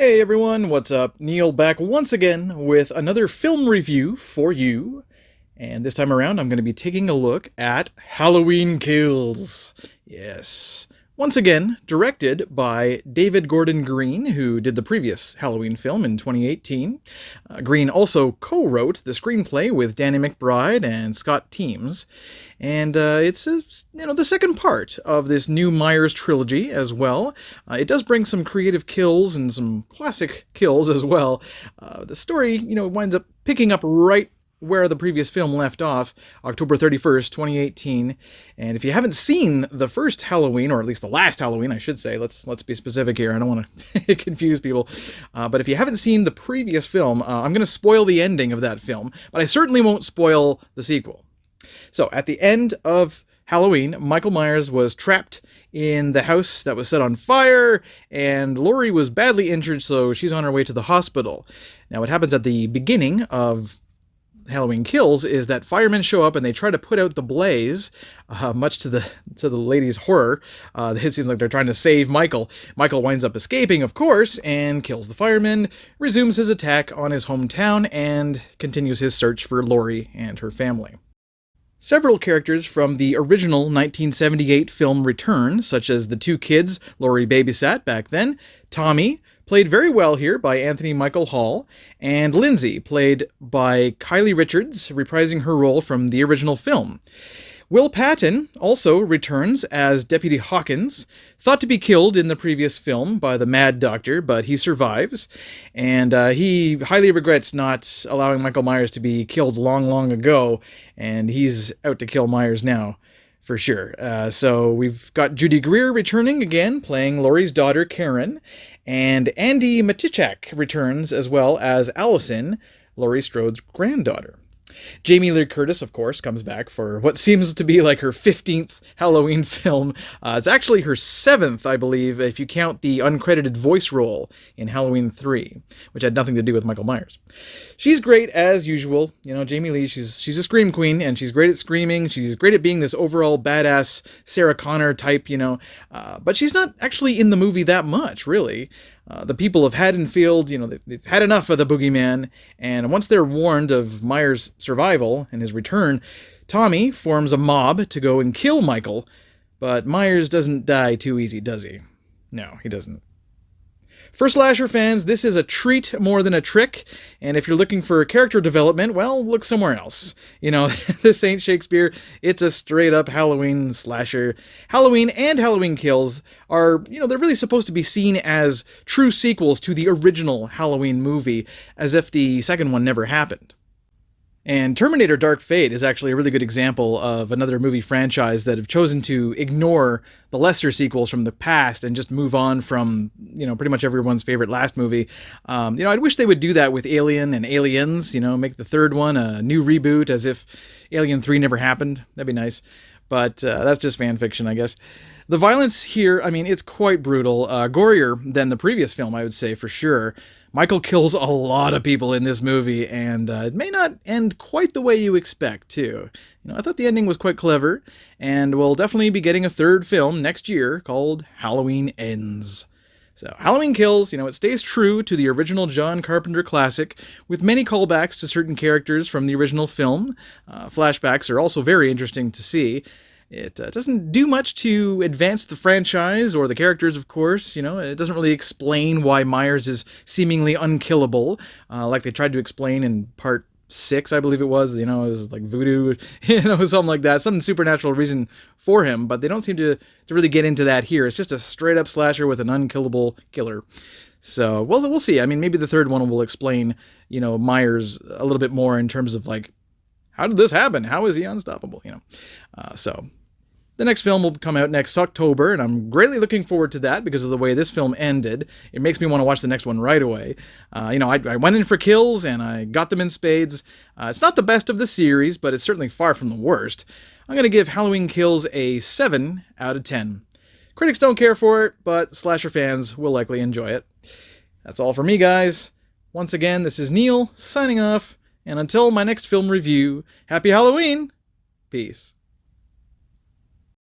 Hey everyone, what's up? Neil back once again with another film review for you. And this time around, I'm going to be taking a look at Halloween Kills. Yes. Once again, directed by David Gordon Green, who did the previous Halloween film in 2018. Green also co-wrote the screenplay with Danny McBride and Scott Teems. And it's the second part of this new Myers trilogy as well. It does bring some creative kills and some classic kills as well. The story, winds up picking up right where the previous film left off, October 31st, 2018. And if you haven't seen the first Halloween, or at least the last Halloween, I should say, let's be specific here. I don't want to confuse people. But if you haven't seen the previous film, I'm going to spoil the ending of that film, but I certainly won't spoil the sequel. So at the end of Halloween, Michael Myers was trapped in the house that was set on fire, and Laurie was badly injured, so she's on her way to the hospital. Now, what happens at the beginning of Halloween Kills is that firemen show up and they try to put out the blaze, much to the lady's horror. It seems like they're trying to save Michael. Michael winds up escaping, of course, and kills the firemen, resumes his attack on his hometown, and continues his search for Laurie and her family. Several characters from the original 1978 film return, such as the two kids Laurie babysat back then, Tommy, played very well here by Anthony Michael Hall, and Lindsay, played by Kylie Richards, reprising her role from the original film. Will Patton also returns as Deputy Hawkins, thought to be killed in the previous film by the Mad Doctor, but he survives, and he highly regrets not allowing Michael Myers to be killed long ago, and he's out to kill Myers now, for sure. So we've got Judy Greer returning again, playing Laurie's daughter, Karen, and Andy Matichak returns as well as Allison, Laurie Strode's granddaughter. Jamie Lee Curtis, of course, comes back for what seems to be like her 15th Halloween film. It's actually her 7th, I believe, if you count the uncredited voice role in Halloween 3, which had nothing to do with Michael Myers. She's great as usual. Jamie Lee, she's a scream queen, and she's great at screaming. She's great at being this overall badass Sarah Connor type, but she's not actually in the movie that much, really. The people of Haddonfield, they've had enough of the boogeyman, and once they're warned of Myers' survival and his return, Tommy forms a mob to go and kill Michael, but Myers doesn't die too easy, does he? No, he doesn't. For slasher fans, this is a treat more than a trick, and if you're looking for character development, well, look somewhere else. This ain't Shakespeare, it's a straight-up Halloween slasher. Halloween and Halloween Kills are, they're really supposed to be seen as true sequels to the original Halloween movie, as if the second one never happened. And Terminator Dark Fate is actually a really good example of another movie franchise that have chosen to ignore the lesser sequels from the past and just move on from, pretty much everyone's favorite last movie. I wish they would do that with Alien and Aliens, make the third one a new reboot as if Alien 3 never happened. That'd be nice. But that's just fan fiction, I guess. The violence here, it's quite brutal. Gorier than the previous film, I would say, for sure. Michael kills a lot of people in this movie, and it may not end quite the way you expect, too. I thought the ending was quite clever, and we'll definitely be getting a third film next year called Halloween Ends. So, Halloween Kills, it stays true to the original John Carpenter classic, with many callbacks to certain characters from the original film. Flashbacks are also very interesting to see. It doesn't do much to advance the franchise or the characters, of course. It doesn't really explain why Myers is seemingly unkillable, like they tried to explain in part 6, I believe it was. It was like voodoo, something like that, some supernatural reason for him, but they don't seem to really get into that here. It's just a straight-up slasher with an unkillable killer. So, we'll see. Maybe the third one will explain, Myers a little bit more in terms of, like, how did this happen? How is he unstoppable? So the next film will come out next October, and I'm greatly looking forward to that because of the way this film ended. It makes me want to watch the next one right away. I went in for kills, and I got them in spades. It's not the best of the series, but it's certainly far from the worst. I'm going to give Halloween Kills a 7 out of 10. Critics don't care for it, but slasher fans will likely enjoy it. That's all for me, guys. Once again, this is Neil, signing off. And until my next film review, happy Halloween! Peace.